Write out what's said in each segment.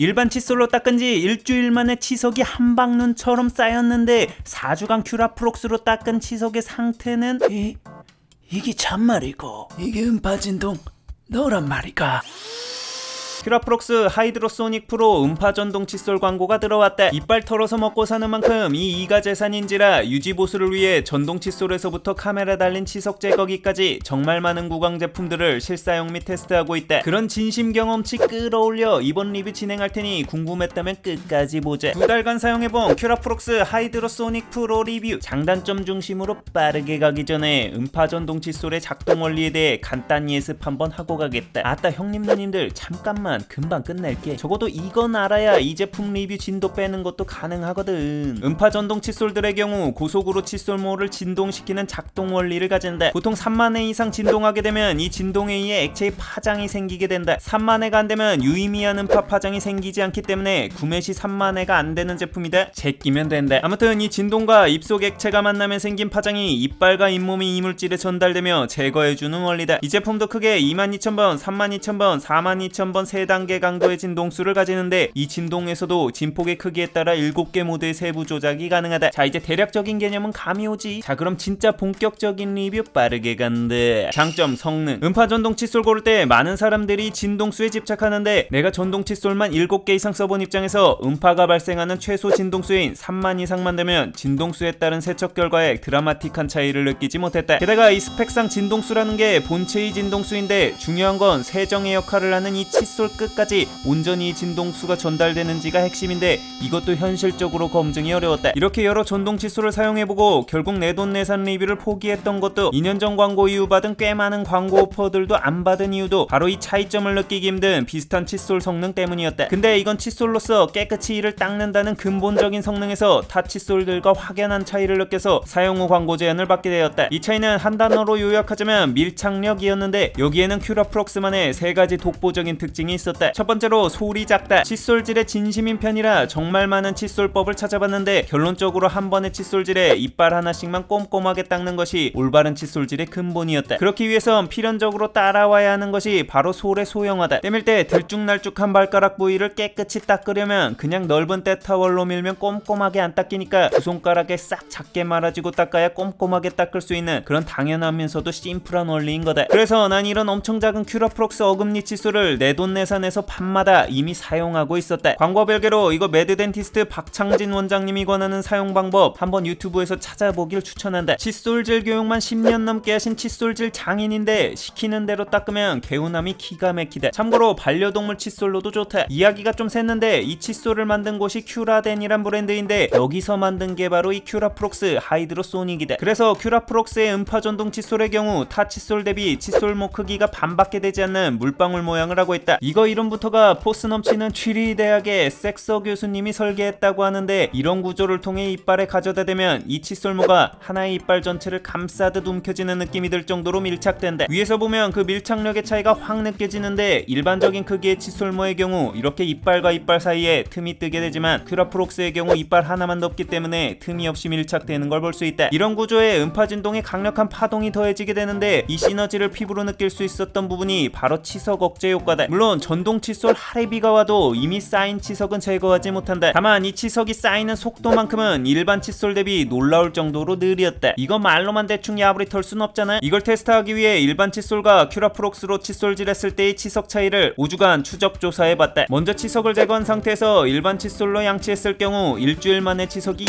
일반 칫솔로 닦은 지 일주일 만에 치석이 한방눈처럼 쌓였는데 4주간 큐라프록스로 닦은 치석의 상태는 이게 참말이고 이게 음파진동 너란 말이가. 큐라프록스 하이드로소닉 프로 음파전동 칫솔 광고가 들어왔다. 이빨 털어서 먹고 사는 만큼 이 이가 재산인지라 유지보수를 위해 전동 칫솔에서부터 카메라 달린 치석 제거기까지 정말 많은 구강 제품들을 실사용 및 테스트하고 있다. 그런 진심 경험치 끌어올려 이번 리뷰 진행할 테니 궁금했다면 끝까지 보자. 2달간 사용해본 큐라프록스 하이드로소닉 프로 리뷰. 장단점 중심으로 빠르게 가기 전에 음파전동 칫솔의 작동 원리에 대해 간단히 예습 한번 하고 가겠다. 아따 형님 누님들 잠깐만, 금방 끝낼게. 적어도 이건 알아야 이 제품 리뷰 진도 빼는 것도 가능하거든. 음파 전동 칫솔들의 경우 고속으로 칫솔모를 진동시키는 작동 원리를 가진다. 보통 3만 회 이상 진동하게 되면 이 진동에 의해 액체의 파장이 생기게 된다. 3만 회가 안 되면 유의미한 음파 파장이 생기지 않기 때문에 구매 시 3만 회가 안 되는 제품이다. 제끼면 된다. 아무튼 이 진동과 입속 액체가 만나면 생긴 파장이 이빨과 잇몸의 이물질에 전달되며 제거해주는 원리다. 이 제품도 크게 22,000번, 32,000번, 42,000번 3단계 강도의 진동수를 가지는데 이 진동에서도 진폭의 크기에 따라 7개 모드의 세부 조작이 가능하다. 자, 이제 대략적인 개념은 감이 오지. 자, 그럼 진짜 본격적인 리뷰 빠르게 간다. 장점, 성능. 음파 전동 칫솔 고를 때 많은 사람들이 진동수에 집착하는데 내가 전동 칫솔만 7개 이상 써본 입장에서 음파가 발생하는 최소 진동수인 3만 이상만 되면 진동수에 따른 세척 결과에 드라마틱한 차이를 느끼지 못했다. 게다가 이 스펙상 진동수라는 게 본체의 진동수인데 중요한 건 세정의 역할을 하는 이 칫솔 끝까지 온전히 진동수가 전달되는지가 핵심인데 이것도 현실적으로 검증이 어려웠다. 이렇게 여러 전동 칫솔을 사용해보고 결국 내돈내산 리뷰를 포기했던 것도 2년 전 광고 이후 받은 꽤 많은 광고 오퍼들도 안 받은 이유도 바로 이 차이점을 느끼기 힘든 비슷한 칫솔 성능 때문이었다. 근데 이건 칫솔로서 깨끗이 이를 닦는다는 근본적인 성능에서 타 칫솔들과 확연한 차이를 느껴서 사용 후 광고 제한을 받게 되었다. 이 차이는 한 단어로 요약하자면 밀착력이었는데 여기에는 큐라프록스만의 3가지 독보적인 특징이 있었다. 첫 번째로 소리 작다. 칫솔질에 진심인 편이라 정말 많은 칫솔법을 찾아봤는데 결론적으로 한 번의 칫솔질에 이빨 하나씩만 꼼꼼하게 닦는 것이 올바른 칫솔질의 근본이었다. 그렇기 위해선 필연적으로 따라와야 하는 것이 바로 솔의 소형화다. 때밀 때 들쭉날쭉한 발가락 부위를 깨끗이 닦으려면 그냥 넓은 때타월로 밀면 꼼꼼하게 안 닦이니까 두 손가락에 싹 작게 말아주고 닦아야 꼼꼼하게 닦을 수 있는 그런 당연하면서도 심플한 원리인 거다. 그래서 난 이런 엄청 작은 큐라프록스 어금니 칫솔을 내돈내산해서 판마다 이미 사용하고 있었다. 광고 별개로 이거 매드덴티스트 박창진 원장님이 권하는 사용 방법 한번 유튜브에서 찾아보길 추천한다. 칫솔질 교육만 10년 넘게 하신 칫솔질 장인인데 시키는 대로 닦으면 개운함이 기가 막히다. 참고로 반려동물 칫솔로도 좋다. 이야기가 좀 샜는데 이 칫솔을 만든 곳이 큐라덴이란 브랜드인데 여기서 만든 게 바로 이 큐라프록스 하이드로소닉이다. 그래서 큐라프록스의 음파 전동 칫솔의 경우 타 칫솔 대비 칫솔모 크기가 반밖에 되지 않는 물방울 모양을 하고 있다. 이거 이름부터가 포스 넘치는 취리 대학의 섹서 교수님이 설계했다고 하는데 이런 구조를 통해 이빨에 가져다 대면 이 칫솔모가 하나의 이빨 전체를 감싸듯 움켜쥐는 느낌이 들 정도로 밀착된다. 위에서 보면 그 밀착력의 차이가 확 느껴지는데 일반적인 크기의 칫솔모의 경우 이렇게 이빨과 이빨 사이에 틈이 뜨게 되지만 큐라프록스의 경우 이빨 하나만 덮기 때문에 틈이 없이 밀착되는 걸 볼 수 있다. 이런 구조에 음파 진동에 강력한 파동이 더해지게 되는데 이 시너지를 피부로 느낄 수 있었던 부분이 바로 치석 억제 효과다. 물론 전동 칫솔 하레비가 와도 이미 쌓인 치석은 제거하지 못한다. 다만 이 치석이 쌓이는 속도만큼은 일반 칫솔 대비 놀라울 정도로 느렸다. 이거 말로만 대충 야부리 털 순 없잖아. 이걸 테스트하기 위해 일반 칫솔과 큐라프록스로 칫솔질했을 때의 치석 차이를 5주간 추적 조사해봤다. 먼저 치석을 제거한 상태에서 일반 칫솔로 양치했을 경우 일주일 만에 치석이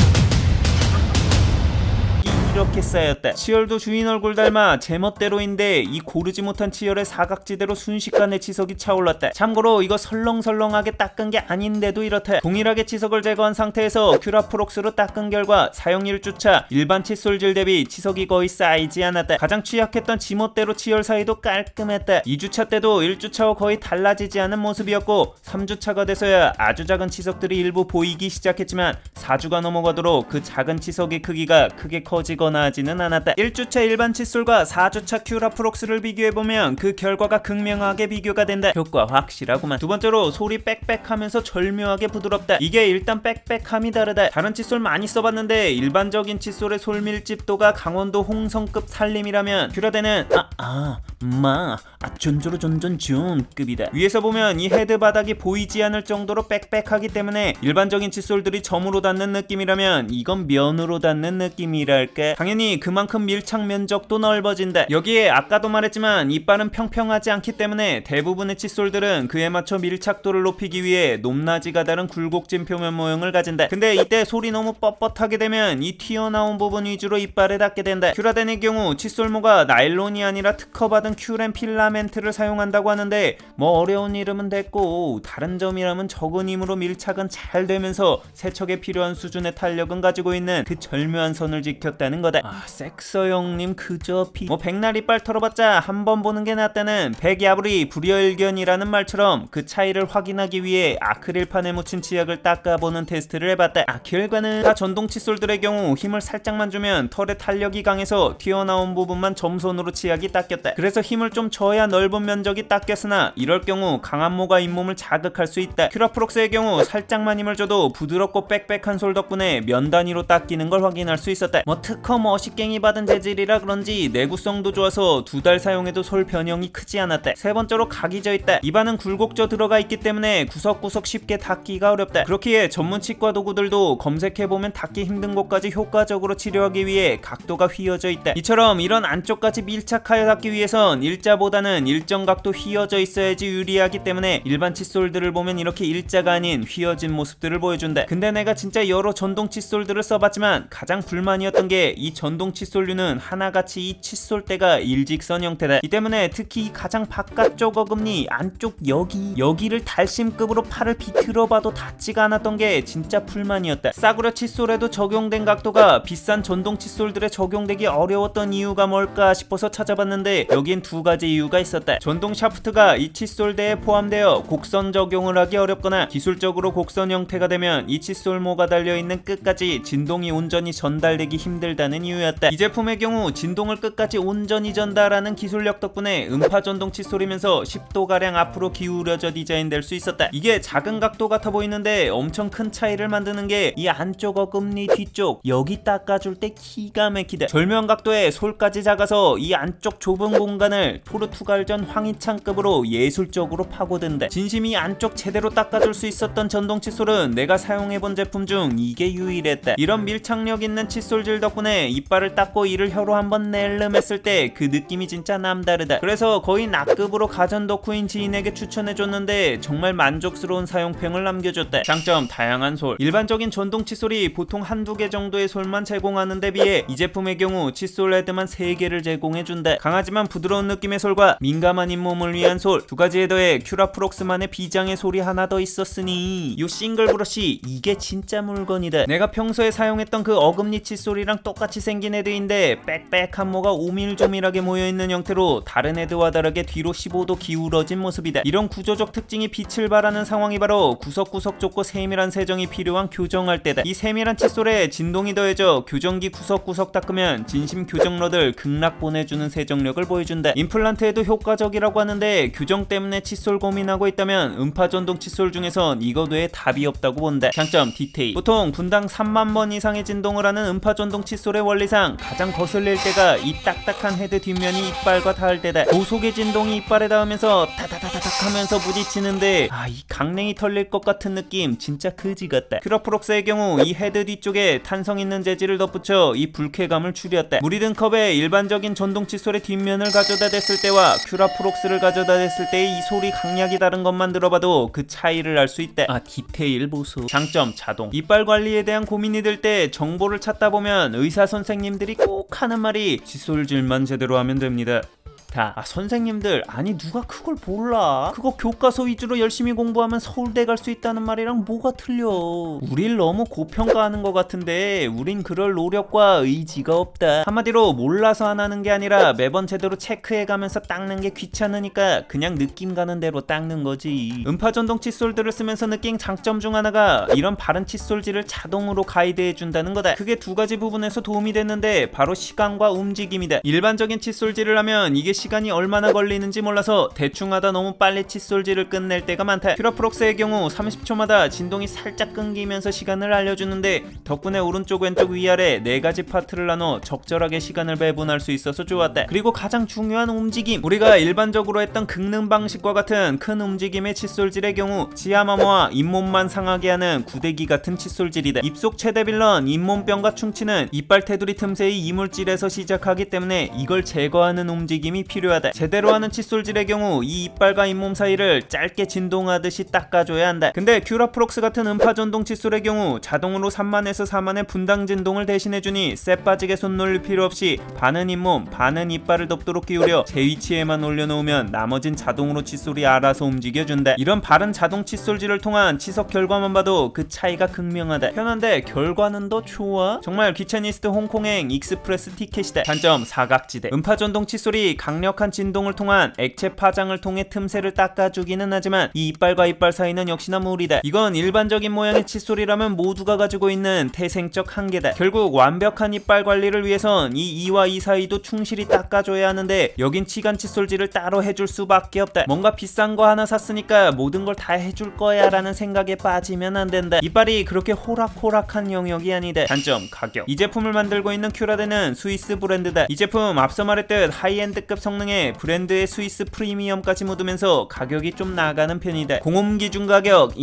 이렇게 쌓였다. 치열도 주인 얼굴 닮아 제멋대로인데 이 고르지 못한 치열의 사각지대로 순식간에 치석이 차올랐다. 참고로 이거 설렁설렁하게 닦은 게 아닌데도 이렇다. 동일하게 치석을 제거한 상태에서 큐라프록스로 닦은 결과 사용 1주차 일반 칫솔질 대비 치석이 거의 쌓이지 않았다. 가장 취약했던 지멋대로 치열 사이도 깔끔했다. 2주차 때도 1주차와 거의 달라지지 않은 모습이었고 3주차가 돼서야 아주 작은 치석들이 일부 보이기 시작했지만 4주가 넘어가도록 그 작은 치석의 크기가 크게 커지거나 하지는 않았다. 1주차 일반 칫솔과 4주차 큐라프록스를 비교해보면 그 결과가 극명하게 비교가 된다. 효과 확실하구만. 두 번째로 솔이 빽빽하면서 절묘하게 부드럽다. 이게 일단 빽빽함이 다르다. 다른 칫솔 많이 써봤는데 일반적인 칫솔의 솔 밀집도가 강원도 홍성급 산림이라면 큐라덴은 존존존존존급이다. 위에서 보면 이 헤드 바닥이 보이지 않을 정도로 빽빽하기 때문에 일반적인 칫솔들이 점으로 닿는 느낌이라면 이건 면으로 닿는 느낌이랄까. 당연히 그만큼 밀착 면적도 넓어진다. 여기에 아까도 말했지만 이빨은 평평하지 않기 때문에 대부분의 칫솔들은 그에 맞춰 밀착도를 높이기 위해 높낮이가 다른 굴곡진 표면 모형을 가진다. 근데 이때 솔이 너무 뻣뻣하게 되면 이 튀어나온 부분 위주로 이빨에 닿게 된다. 큐라덴의 경우 칫솔모가 나일론이 아니라 특허받은 큐렌 필라멘트를 사용한다고 하는데 뭐 어려운 이름은 됐고 다른 점이라면 적은 힘으로 밀착은 잘 되면서 세척에 필요한 수준의 탄력은 가지고 있는 그 절묘한 선을 지켰다는 거다. 섹서 형님 그저 뭐 백날 이빨 털어봤자 한 번 보는 게 낫다는 백야부리 불여일견이라는 말처럼 그 차이를 확인하기 위해 아크릴판에 묻힌 치약을 닦아보는 테스트를 해봤다. 결과는 다 전동 칫솔들의 경우 힘을 살짝만 주면 털의 탄력이 강해서 튀어나온 부분만 점선으로 치약이 닦였다. 그래서 힘을 좀 줘야 넓은 면적이 닦였으나 이럴 경우 강한 모가 잇몸을 자극할 수 있다. 큐라프록스의 경우 살짝만 힘을 줘도 부드럽고 빽빽한 솔 덕분에 면 단위로 닦이는 걸 확인할 수 있었다. 뭐 특허 머시갱이 받은 재질이라 그런지 내구성도 좋아서 2달 사용해도 솔 변형이 크지 않았다. 세 번째로 각이 져 있다. 입안은 굴곡져 들어가 있기 때문에 구석구석 쉽게 닦기가 어렵다. 그렇기에 전문 치과 도구들도 검색해보면 닦기 힘든 곳까지 효과적으로 치료하기 위해 각도가 휘어져 있다. 이처럼 이런 안쪽까지 밀착하여 닦기 위해선 일자보다는 일정 각도 휘어져 있어야지 유리하기 때문에 일반 칫솔들을 보면 이렇게 일자가 아닌 휘어진 모습들을 보여준다. 근데 내가 진짜 여러 전동 칫솔들을 써봤지만 가장 불만이었던 게 이 전동 칫솔류는 하나같이 이 칫솔대가 일직선 형태다. 이 때문에 특히 가장 바깥쪽 어금니 안쪽 여기를 달심급으로 팔을 비틀어봐도 닿지가 않았던 게 진짜 불만이었다. 싸구려 칫솔에도 적용된 각도가 비싼 전동 칫솔들에 적용되기 어려웠던 이유가 뭘까 싶어서 찾아봤는데 여긴 두 가지 이유가 있었다. 전동 샤프트가 이 칫솔대에 포함되어 곡선 적용을 하기 어렵거나 기술적으로 곡선 형태가 되면 이 칫솔모가 달려있는 끝까지 진동이 온전히 전달되기 힘들다는 이유였다. 이 제품의 경우 진동을 끝까지 온전히 전달하는 기술력 덕분에 음파 전동 칫솔이면서 10도가량 앞으로 기울여져 디자인될 수 있었다. 이게 작은 각도 같아 보이는데 엄청 큰 차이를 만드는 게 이 안쪽 어금니 뒤쪽 여기 닦아줄 때 기가 막히다. 절묘한 각도에 솔까지 작아서 이 안쪽 좁은 공간을 포르투갈전 황희찬급으로 예술적으로 파고든다. 진심이 안쪽 제대로 닦아줄 수 있었던 전동 칫솔은 내가 사용해본 제품 중 이게 유일했다. 이런 밀착력 있는 칫솔질 덕분에 이빨을 닦고 이를 혀로 한번 낼름했을 때 그 느낌이 진짜 남다르다. 그래서 거의 낙급으로 가전 덕후인 지인에게 추천해줬는데 정말 만족스러운 사용평을 남겨줬다. 장점 다양한 솔. 일반적인 전동 칫솔이 보통 한두 개 정도의 솔만 제공하는 데 비해 이 제품의 경우 칫솔 헤드만 3개를 제공해준다. 강하지만 부드러운 느낌의 솔과 민감한 잇몸을 위한 솔 두 가지에 더해 큐라프록스만의 비장의 솔이 하나 더 있었으니 이 싱글 브러쉬 이게 진짜 물건이다. 내가 평소에 사용했던 그 어금니 칫솔이랑 똑같이 생긴 헤드인데 빽빽한 모가 오밀조밀하게 모여있는 형태로 다른 헤드와 다르게 뒤로 15도 기울어진 모습이다. 이런 구조적 특징이 빛을 발하는 상황이 바로 구석구석 좁고 세밀한 세정이 필요한 교정할 때다. 이 세밀한 칫솔에 진동이 더해져 교정기 구석구석 닦으면 진심 교정러들 극락 보내주는 세정력을 보여준다. 임플란트에도 효과적이라고 하는데 교정 때문에 칫솔 고민하고 있다면 음파 전동 칫솔 중에선 이것 외에 답이 없다고 본다. 장점 디테일. 보통 분당 3만 번 이상의 진동을 하는 음파 전동 칫솔의 원리상 가장 거슬릴 때가 이 딱딱한 헤드 뒷면이 이빨과 닿을 때다. 고속의 진동이 이빨에 닿으면서 타다다다닥 하면서 부딪히는데 이 강냉이 털릴 것 같은 느낌 진짜 그지 같다. 큐라프록스의 경우 이 헤드 뒤쪽에 탄성 있는 재질을 덧붙여 이 불쾌감을 줄였다. 물이 든 컵에 일반적인 전동 칫솔의 뒷면을 가져다 댔을 때와 큐라프록스를 가져다 댔을 때의 이 소리 강약이 다른 것만 들어봐도 그 차이를 알 수 있다. 디테일 보수. 장점 자동. 이빨 관리에 대한 고민이 들 때 정보를 찾다 보면 의사 선생님들이 꼭 하는 말이 칫솔질만 제대로 하면 됩니다. 선생님들 아니 누가 그걸 몰라? 그거 교과서 위주로 열심히 공부하면 서울대 갈 수 있다는 말이랑 뭐가 틀려? 우릴 너무 고평가하는 것 같은데 우린 그럴 노력과 의지가 없다. 한마디로 몰라서 안 하는 게 아니라 매번 제대로 체크해가면서 닦는 게 귀찮으니까 그냥 느낌 가는 대로 닦는 거지. 음파 전동 칫솔들을 쓰면서 느낀 장점 중 하나가 이런 바른 칫솔질을 자동으로 가이드해준다는 거다. 그게 두 가지 부분에서 도움이 됐는데 바로 시간과 움직임이다. 일반적인 칫솔질을 하면 이게 시간이 얼마나 걸리는지 몰라서 대충 하다 너무 빨리 칫솔질을 끝낼 때가 많다. 큐라프록스의 경우 30초마다 진동이 살짝 끊기면서 시간을 알려주는데 덕분에 오른쪽 왼쪽 위아래 4가지 파트를 나눠 적절하게 시간을 배분할 수 있어서 좋았다. 그리고 가장 중요한 움직임, 우리가 일반적으로 했던 긁는 방식과 같은 큰 움직임의 칫솔질의 경우 치아마모와 잇몸만 상하게 하는 구데기 같은 칫솔질이다. 입속 최대 빌런 잇몸병과 충치는 이빨 테두리 틈새의 이물질에서 시작하기 때문에 이걸 제거하는 움직임이 필요하다. 제대로 하는 칫솔질의 경우 이 이빨과 잇몸 사이를 짧게 진동하듯이 닦아줘야 한다. 근데 큐라프록스 같은 음파 전동 칫솔의 경우 자동으로 3만에서 4만의 분당 진동을 대신해주니 쎄 빠지게 손 놀릴 필요 없이 반은 잇몸 반은 이빨을 덮도록 기울여 제 위치에만 올려놓으면 나머진 자동으로 칫솔이 알아서 움직여준다. 이런 바른 자동 칫솔질을 통한 치석 결과만 봐도 그 차이가 극명하다. 편한데 결과는 더 좋아? 정말 귀차니스트 홍콩행 익스프레스 티켓이다. 단점 사각지대. 음파 전동 칫솔이 강력한 진동을 통한 액체 파장을 통해 틈새를 닦아주기는 하지만 이 이빨과 이빨 사이는 역시나 무리다. 이건 일반적인 모양의 칫솔이라면 모두가 가지고 있는 태생적 한계다. 결국 완벽한 이빨 관리를 위해선 이 이와 이 사이도 충실히 닦아줘야 하는데 여긴 치간 칫솔질을 따로 해줄 수밖에 없다. 뭔가 비싼 거 하나 샀으니까 모든 걸 다 해줄 거야 라는 생각에 빠지면 안 된다. 이빨이 그렇게 호락호락한 영역이 아니다. 단점 가격. 이 제품을 만들고 있는 큐라데는 스위스 브랜드다. 이 제품 앞서 말했듯 하이엔드급 성능에 브랜드의 스위스 프리미엄까지 묻으면서 가격이 좀 나가는 편이다. 공홈 기준 가격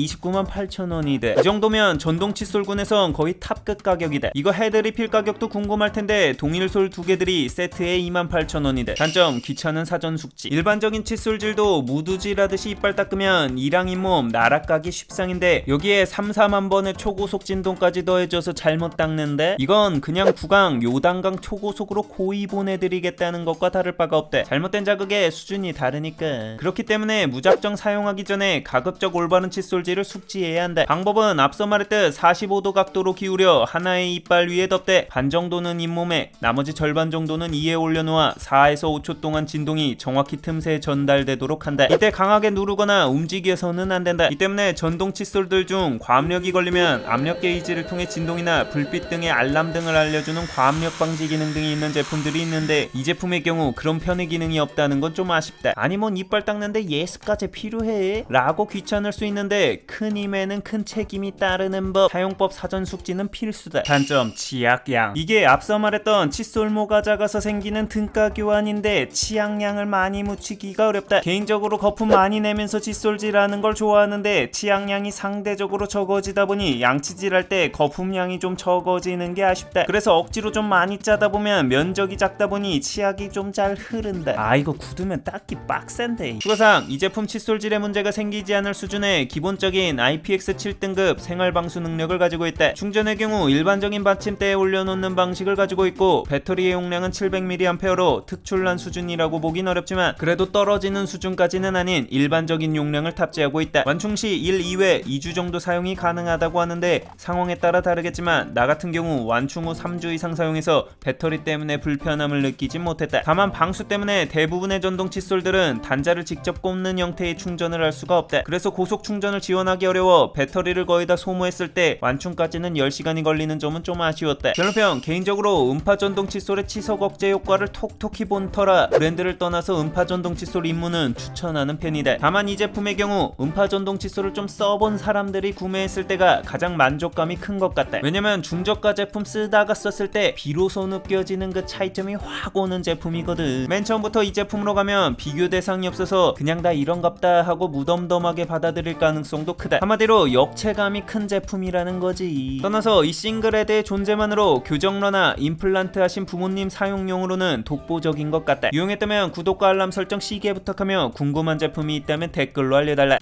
298,000원이다. 이 정도면 전동 칫솔군에선 거의 탑급 가격이다. 이거 헤드 리필 가격도 궁금할 텐데 동일 솔 2개들이 세트에 28,000원이다. 단점 귀찮은 사전 숙지. 일반적인 칫솔질도 무두질하듯이 이빨 닦으면 이랑 잇몸 나락가기 쉽상인데 여기에 3-4만 번의 초고속 진동까지 더해져서 잘못 닦는데 이건 그냥 구강 요단강 초고속으로 고이 보내드리겠다는 것과 다를 바가 없대. 잘못된 자극의 수준이 다르니까. 그렇기 때문에 무작정 사용하기 전에 가급적 올바른 칫솔질을 숙지해야 한다. 방법은 앞서 말했듯 45도 각도로 기울여 하나의 이빨 위에 덮대 반 정도는 잇몸에 나머지 절반 정도는 이에 올려놓아 4에서 5초 동안 진동이 정확히 틈새에 전달되도록 한다. 이때 강하게 누르거나 움직여서는 안 된다. 이 때문에 전동 칫솔들 중 과압력이 걸리면 압력 게이지를 통해 진동이나 불빛 등의 알람 등을 알려주는 과압력 방지 기능 등이 있는 제품들이 있는데 이 제품의 경우 그런 편의 기능이 없다는 건 좀 아쉽다. 아니 뭔 이빨 닦는데 예습까지 필요해? 라고 귀찮을 수 있는데 큰 힘에는 큰 책임이 따르는 법. 사용법 사전 숙지는 필수다. 단점 치약량. 이게 앞서 말했던 칫솔모가 작아서 생기는 등가 교환인데 치약량을 많이 묻히기가 어렵다. 개인적으로 거품 많이 내면서 칫솔질하는 걸 좋아하는데 치약량이 상대적으로 적어지다 보니 양치질할 때 거품량이 좀 적어지는 게 아쉽다. 그래서 억지로 좀 많이 짜다 보면 면적이 작다 보니 치약이 좀 잘 흐른다. 아 이거 굳으면 닦기 빡센데. 추가사항 이 제품 칫솔질에 문제가 생기지 않을 수준의 기본적인 IPX7 등급 생활 방수 능력을 가지고 있다. 충전의 경우 일반적인 받침대에 올려놓는 방식을 가지고 있고 배터리의 용량은 700mAh로 특출난 수준이라고 보긴 어렵지만 그래도 떨어지는 수준까지는 아닌 일반적인 용량을 탑재하고 있다. 완충 시 1, 2회 2주 정도 사용이 가능하다고 하는데 상황에 따라 다르겠지만 나 같은 경우 완충 후 3주 이상 사용해서 배터리 때문에 불편함을 느끼지 못했다. 다만 방수 때문에 대부분의 전동 칫솔들은 단자를 직접 꼽는 형태의 충전을 할 수가 없다. 그래서 고속 충전을 지원하기 어려워 배터리를 거의 다 소모했을 때 완충까지는 10시간이 걸리는 점은 좀 아쉬웠다. 결론평 개인적으로 음파 전동 칫솔의 치석 억제 효과를 톡톡히 본 터라 브랜드를 떠나서 음파 전동 칫솔 입문은 추천하는 편이다. 다만 이 제품의 경우 음파 전동 칫솔을 좀 써본 사람들이 구매했을 때가 가장 만족감이 큰 것 같다. 왜냐면 중저가 제품 쓰다가 썼을 때 비로소 느껴지는 그 차이점이 확 오는 제품이거든. 맨 처음부터 이 제품으로 가면 비교 대상이 없어서 그냥 다 이런갑다 하고 무덤덤하게 받아들일 가능성도 크다. 한마디로 역체감이 큰 제품이라는 거지. 떠나서 이 싱글헤드의 존재만으로 교정러나 임플란트 하신 부모님 사용용으로는 독보적인 것 같다. 유용했다면 구독과 알람 설정 시기에 부탁하며 궁금한 제품이 있다면 댓글로 알려달라.